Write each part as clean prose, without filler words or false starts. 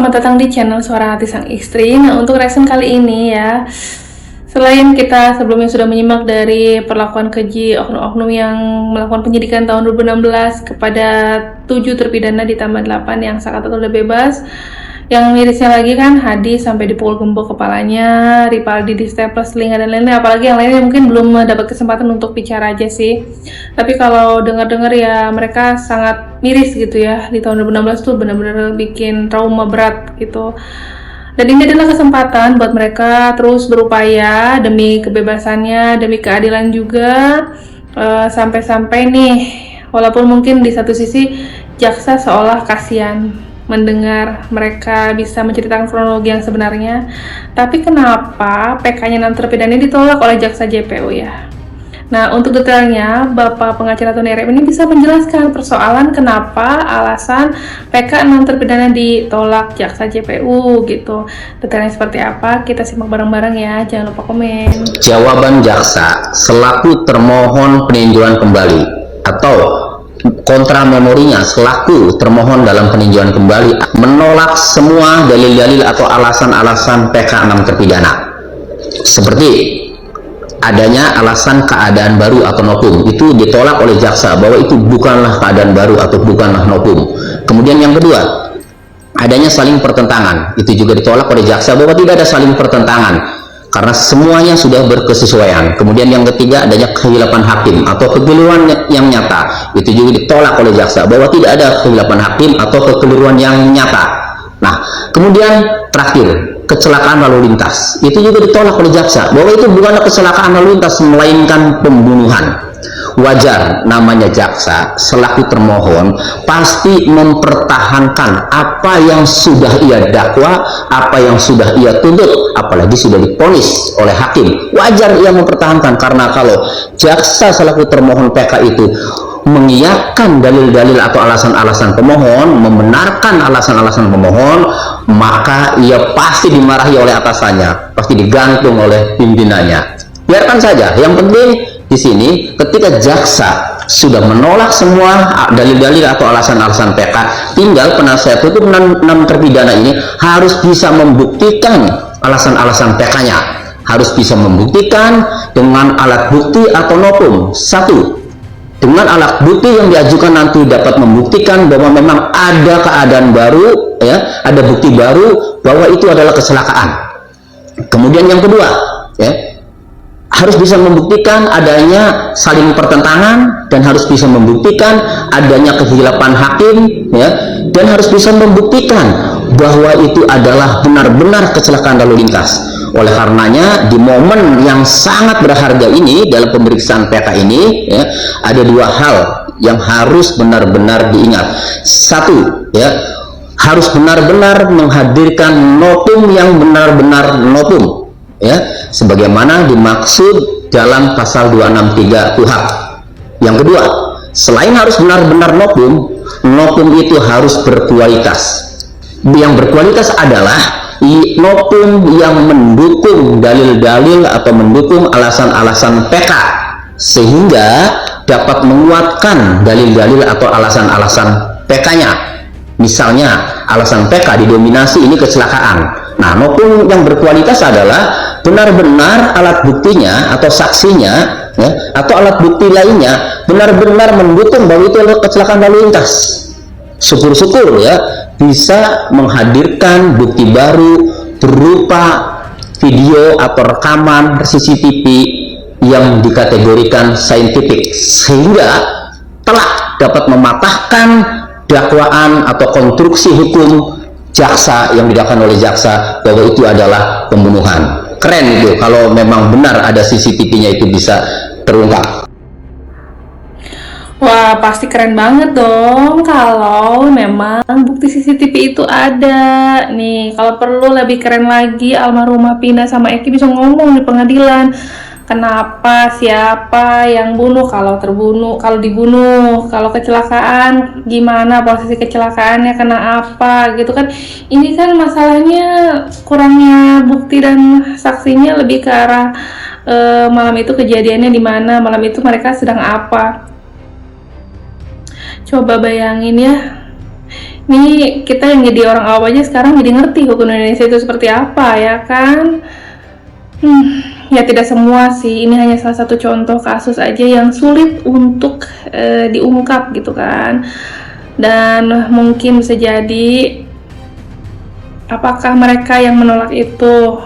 selamat datang di channel Suara Hati Sang Istri. Nah, untuk reaction kali ini ya, selain kita sebelumnya sudah menyimak dari perlakuan keji oknum-oknum yang melakukan penyidikan tahun 2016 kepada 7 terpidana ditambah 8 yang saat atau udah bebas. Yang mirisnya lagi kan Hadi sampai dipukul gembok kepalanya, Ripaldi di staples telinga dan lain-lain. Apalagi yang lainnya mungkin belum dapat kesempatan untuk bicara aja sih. Tapi kalau dengar-dengar ya mereka sangat miris gitu ya. Di tahun 2016 tuh benar-benar bikin trauma berat gitu. Dan ini adalah kesempatan buat mereka terus berupaya demi kebebasannya, demi keadilan juga. Sampai-sampai nih, walaupun mungkin di satu sisi jaksa seolah kasihan mendengar mereka bisa menceritakan kronologi yang sebenarnya, tapi kenapa PK-nya 6 terpidana ini ditolak oleh jaksa JPU ya? Nah, untuk detailnya, Bapak pengacara Tony RM ini bisa menjelaskan persoalan kenapa alasan PK 6 terpidana ditolak jaksa JPU gitu. Detailnya seperti apa? Kita simak bareng-bareng ya, jangan lupa komen. Jawaban jaksa selaku termohon peninjauan kembali atau kontra memorinya selaku termohon dalam peninjauan kembali menolak semua dalil-dalil atau alasan-alasan PK 6 terpidana, seperti adanya alasan keadaan baru atau novum. Itu ditolak oleh jaksa bahwa itu bukanlah keadaan baru atau bukanlah novum. Kemudian yang kedua, adanya saling pertentangan, itu juga ditolak oleh jaksa bahwa tidak ada saling pertentangan karena semuanya sudah berkesesuaian. Kemudian yang ketiga, adanya kehilapan hakim atau kekeliruan yang nyata, itu juga ditolak oleh jaksa bahwa tidak ada kehilapan hakim atau kekeliruan yang nyata. Nah, kemudian terakhir, kecelakaan lalu lintas, itu juga ditolak oleh jaksa bahwa itu bukanlah kecelakaan lalu lintas melainkan pembunuhan. Wajar namanya jaksa selaku termohon pasti mempertahankan apa yang sudah ia dakwa, apa yang sudah ia tuntut, apalagi sudah divonis oleh hakim. Wajar ia mempertahankan, karena kalau jaksa selaku termohon PK itu mengiyakan dalil-dalil atau alasan-alasan pemohon, membenarkan alasan-alasan pemohon, maka ia pasti dimarahi oleh atasannya, pasti digantung oleh pimpinannya. Biarkan saja. Yang penting di sini ketika jaksa sudah menolak semua dalil-dalil atau alasan-alasan PK, tinggal penasihat hukum 6 terpidana ini harus bisa membuktikan alasan-alasan PK-nya, harus bisa membuktikan dengan alat bukti atau novum. Satu, dengan alat bukti yang diajukan nanti dapat membuktikan bahwa memang ada keadaan baru ya, ada bukti baru bahwa itu adalah kecelakaan. Kemudian yang kedua ya, harus bisa membuktikan adanya saling pertentangan dan harus bisa membuktikan adanya kehilapan hakim ya, dan harus bisa membuktikan bahwa itu adalah benar-benar kecelakaan lalu lintas. Oleh karenanya di momen yang sangat berharga ini dalam pemeriksaan PK ini ya, ada dua hal yang harus benar-benar diingat. Satu ya, harus benar-benar menghadirkan novum yang benar-benar novum ya, sebagaimana dimaksud dalam pasal 263 KUHP. Yang kedua, selain harus benar-benar novum, novum itu harus berkualitas. Yang berkualitas adalah novum yang mendukung dalil-dalil atau mendukung alasan-alasan PK sehingga dapat menguatkan dalil-dalil atau alasan-alasan PK-nya. Misalnya alasan PK didominasi ini kecelakaan. Nah, novum yang berkualitas adalah benar-benar alat buktinya atau saksinya ya, atau alat bukti lainnya benar-benar mendukung bahwa itu adalah kecelakaan lalu lintas. Syukur-syukur ya bisa menghadirkan bukti baru berupa video atau rekaman CCTV yang dikategorikan saintifik sehingga telah dapat mematahkan dakwaan atau konstruksi hukum jaksa yang didakwakan oleh jaksa bahwa itu adalah pembunuhan. Keren itu kalau memang benar ada CCTV-nya itu bisa terungkap. Wah, pasti keren banget dong kalau memang bukti CCTV itu ada. Nih, kalau perlu lebih keren lagi, almarhumah Pina sama Eki bisa ngomong di pengadilan. Kenapa, siapa yang bunuh, kalau terbunuh, kalau dibunuh, kalau kecelakaan, gimana posisi kecelakaannya, kena apa gitu kan. Ini kan masalahnya kurangnya bukti dan saksinya lebih ke arah malam itu kejadiannya di mana, malam itu mereka sedang apa. Coba bayangin ya, Ini kita yang jadi orang awam aja sekarang jadi ngerti hukum Indonesia itu seperti apa ya kan. Ya tidak semua sih, ini hanya salah satu contoh kasus aja yang sulit untuk diungkap gitu kan. Dan mungkin bisa jadi apakah mereka yang menolak itu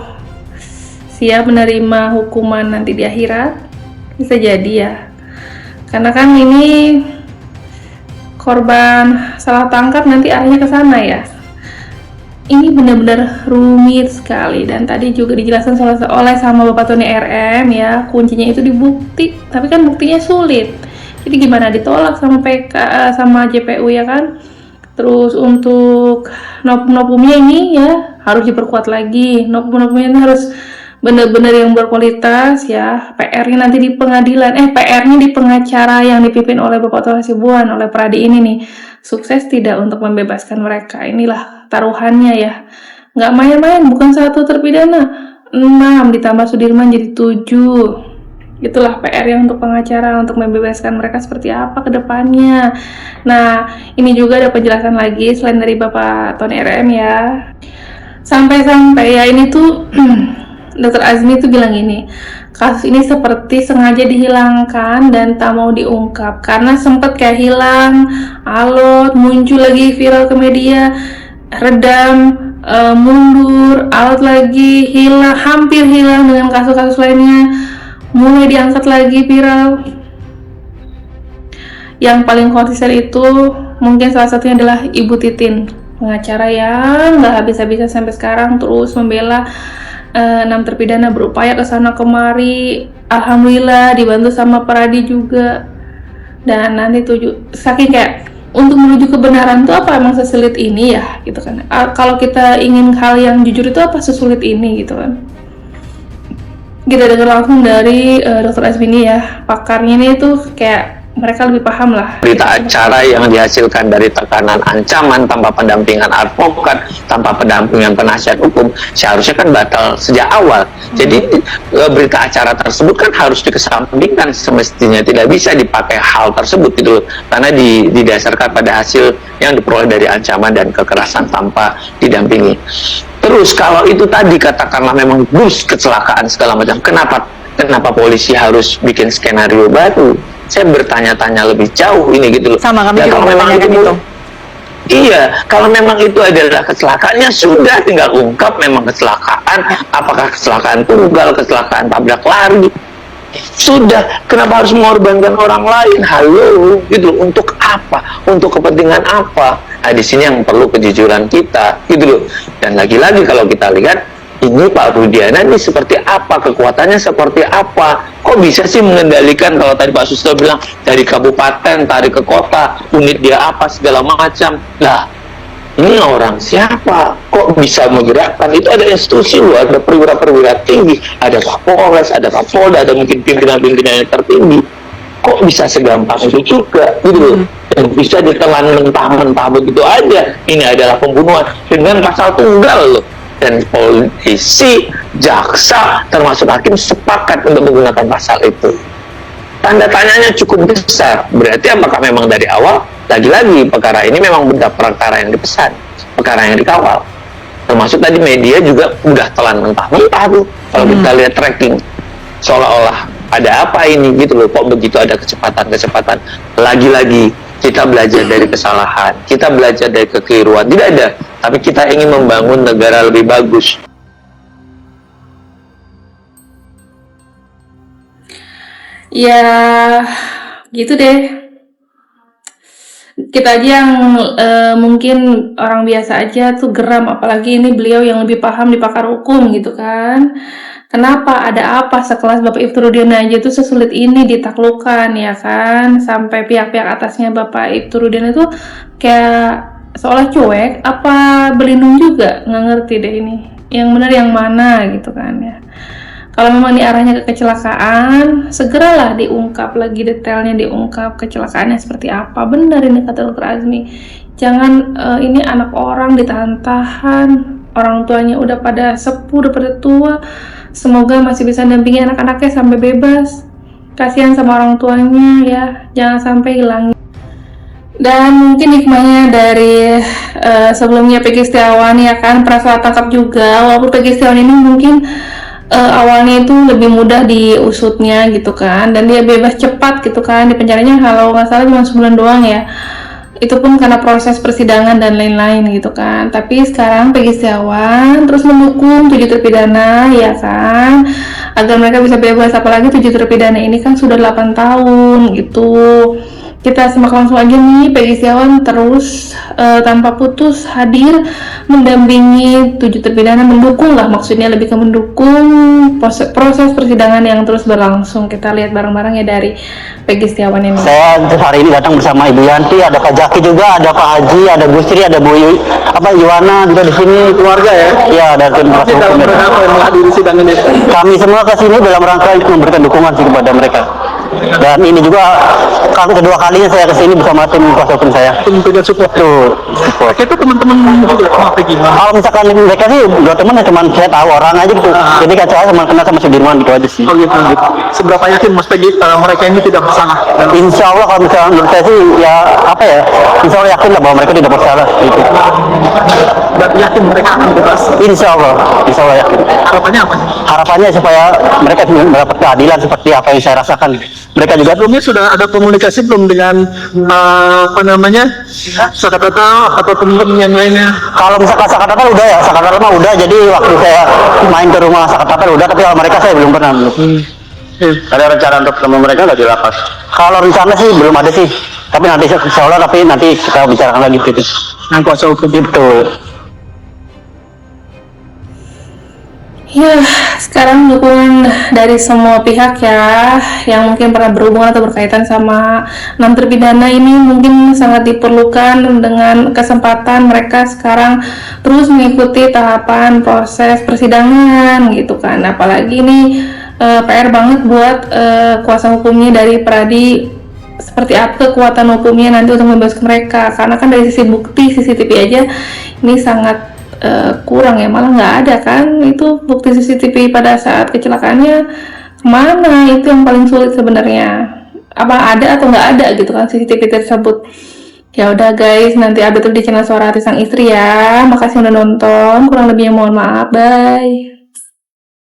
siap menerima hukuman nanti di akhirat? Bisa jadi ya, karena kan ini korban salah tangkap nanti arahnya ke sana ya. Ini benar-benar rumit sekali, dan tadi juga dijelaskan oleh sama Bapak Tony RM ya, kuncinya itu di bukti, tapi kan buktinya sulit. Jadi gimana ditolak sama sama JPU ya kan. Terus untuk nopum-nopumnya ini ya harus diperkuat lagi. Nopum-nopumnya ini harus benar-benar yang berkualitas ya. PR-nya nanti di pengadilan, PR-nya di pengacara yang dipimpin oleh Bapak Tony Hasibuan, oleh Pradi ini nih, sukses tidak untuk membebaskan mereka. Inilah taruhannya ya, nggak main-main, bukan 1 terpidana, 6 ditambah Sudirman jadi 7. Itulah PR yang untuk pengacara untuk membebaskan mereka seperti apa ke depannya. Nah, ini juga ada penjelasan lagi selain dari Bapak Tony RM ya. Sampai-sampai ya ini tuh Dr. Azmi tuh bilang gini, kasus ini seperti sengaja dihilangkan dan tak mau diungkap karena sempet kayak hilang, alot, muncul lagi viral ke media, redam, mundur, alot lagi, hilang, hampir hilang dengan kasus-kasus lainnya, mulai diangkat lagi viral. Yang paling konsisten itu mungkin salah satunya adalah Ibu Titin, pengacara yang nggak habis-habisan sampai sekarang terus membela 6 terpidana, berupaya kesana kemari. Alhamdulillah dibantu sama Pradi juga. Dan nanti saking kayak untuk menuju kebenaran tuh apa emang sesulit ini ya gitu kan. Kalau kita ingin hal yang jujur itu apa sesulit ini gitu kan. Kita dengar langsung dari Dr. Azmi ya, pakarnya ini tuh kayak mereka lebih paham lah. Berita acara yang dihasilkan dari tekanan ancaman tanpa pendampingan advokat, tanpa pendampingan penasihat hukum, seharusnya kan batal sejak awal. Jadi berita acara tersebut kan harus dikesampingkan, semestinya tidak bisa dipakai hal tersebut gitu loh, karena didasarkan pada hasil yang diperoleh dari ancaman dan kekerasan tanpa didampingi. Terus kalau itu tadi katakanlah memang bus kecelakaan segala macam, kenapa polisi harus bikin skenario baru? Saya bertanya-tanya lebih jauh ini gitu loh. Sama kami ya, juga mempertanyakan itu. Iya, kalau memang itu adalah kecelakaannya sudah tinggal ungkap memang kecelakaan, apakah kecelakaan tunggal, kecelakaan tabrak lari. Sudah, kenapa harus mengorbankan orang lain? Halo, gitu loh. Untuk apa? Untuk kepentingan apa? Nah, di sini yang perlu kejujuran kita, gitu loh. Dan lagi-lagi kalau kita lihat ini Pak Rudiana ini seperti apa, kekuatannya seperti apa, kok bisa sih mengendalikan, kalau tadi Pak Susto bilang dari kabupaten tarik ke kota, unit dia apa segala macam. Lah ini orang siapa, kok bisa menggerakkan? Itu ada institusi loh, ada perwira-perwira tinggi, ada Kapolres, ada Kapolda, ada mungkin pimpinan-pimpinan yang tertinggi. Kok bisa segampang itu juga gitu loh, dan bisa ditelan mentah-mentah begitu aja. Ini adalah pembunuhan dengan pasal tunggal loh. Dan polisi, jaksa, termasuk hakim sepakat untuk menggunakan pasal itu. Tanda tanyanya cukup besar. Berarti apakah memang dari awal, lagi-lagi perkara ini memang benda perkara yang dipesan, perkara yang dikawal. Termasuk tadi media juga udah telan mentah-mentah tuh. Kalau kita lihat tracking, seolah-olah ada apa ini gitu loh, kok begitu ada kecepatan-kecepatan. Lagi-lagi kita belajar dari kesalahan, kita belajar dari kekeliruan, tidak ada, tapi kita ingin membangun negara lebih bagus. Ya gitu deh, kita aja yang mungkin orang biasa aja tuh geram, apalagi ini beliau yang lebih paham di pakar hukum gitu kan. Kenapa, ada apa sekelas Bapak Ibtu Rudiana aja tuh sesulit ini ditaklukkan ya kan, sampai pihak-pihak atasnya Bapak Ibtu Rudiana itu kayak seolah cuek, apa berlindung juga, nggak ngerti deh ini yang benar yang mana gitu kan ya. Kalau memang ini arahnya ke kecelakaan, segeralah diungkap lagi detailnya, diungkap kecelakaannya seperti apa. Benar ini kata Dr. Azmi, jangan ini anak orang ditahan-tahan, orang tuanya udah pada sepuh, udah pada tua, semoga masih bisa dampingi anak-anaknya sampai bebas. Kasihan sama orang tuanya ya, jangan sampai hilang. Dan mungkin hikmahnya dari sebelumnya Peggy Setiawan ya kan pernah salah tangkap juga, walaupun Peggy Setiawan ini mungkin awalnya itu lebih mudah diusutnya gitu kan, dan dia bebas cepat gitu kan, di penjaranya kalau nggak salah cuma sebulan doang ya, itu pun karena proses persidangan dan lain-lain gitu kan. Tapi sekarang Peggy Setiawan terus mendukung 7 terpidana ya kan, agar mereka bisa bebas, apalagi 7 terpidana ini kan sudah 8 tahun gitu. Kita simak langsung aja nih, Peggy Setiawan terus tanpa putus hadir mendampingi 7 terpidana, mendukung lah, maksudnya lebih ke mendukung proses persidangan yang terus berlangsung. Kita lihat bareng-bareng ya dari Peggy Setiawan ini. Saya hari ini datang bersama Ibu Yanti, ada Pak Jaki juga, ada Pak Haji, ada Bu Sri, ada Bu Iwana juga di sini. Keluarga ya? Iya, ada tim kuasa hukum. Apa yang menghadiri sidang ini? Kami semua ke sini dalam rangka memberikan dukungan sih kepada mereka. Dan ini juga kedua kalinya saya ke sini bersama tim kuasa hukum saya. Tim pegang support. Tuh, support. Itu teman-teman juga sama gimana? Kalau misalkan mereka sih dua teman ya, cuman saya tahu orang aja gitu. Jadi kan saya sama kenal sama Sudirman gitu aja sih. Oh gitu. Seberapa yakin Mas Peggy mereka ini tidak bersalah? Insya Allah kalau misalnya menurut saya sih ya apa ya, Insya Allah yakin lah bahwa mereka tidak bersalah gitu. Dan yakin mereka akan bebas? Insya Allah yakin. Harapannya apa? Harapannya supaya mereka mendapat keadilan seperti apa yang saya rasakan. Mereka juga Sebelumnya sudah ada komunikasi belum dengan Sakatata atau teman-teman yang lainnya? kalau misalkan Sakatata udah ya, Sakatata mah udah. Jadi waktu saya main ke rumah Sakatata udah, tapi kalau mereka saya belum pernah. Ada rencana untuk ketemu mereka nggak di lapas? Kalau rencana sih belum ada sih. Tapi nanti insya Allah nanti kita bicarakan lagi gitu. Yang kuasa hukum Itu. Ya, sekarang dukungan dari semua pihak ya, yang mungkin pernah berhubungan atau berkaitan sama 6 terpidana ini mungkin sangat diperlukan, dengan kesempatan mereka sekarang terus mengikuti tahapan proses persidangan gitu kan. Apalagi ini PR banget buat kuasa hukumnya dari Pradi, seperti apa kekuatan hukumnya nanti untuk membebaskan mereka, karena kan dari sisi bukti CCTV aja ini sangat kurang ya, malah nggak ada kan itu bukti CCTV pada saat kecelakaannya. Kemana itu yang paling sulit sebenarnya, apa ada atau nggak ada gitu kan CCTV tersebut. Ya udah guys, nanti update di channel Suara Hati Sang Istri ya. Makasih udah nonton, kurang lebihnya mohon maaf, bye.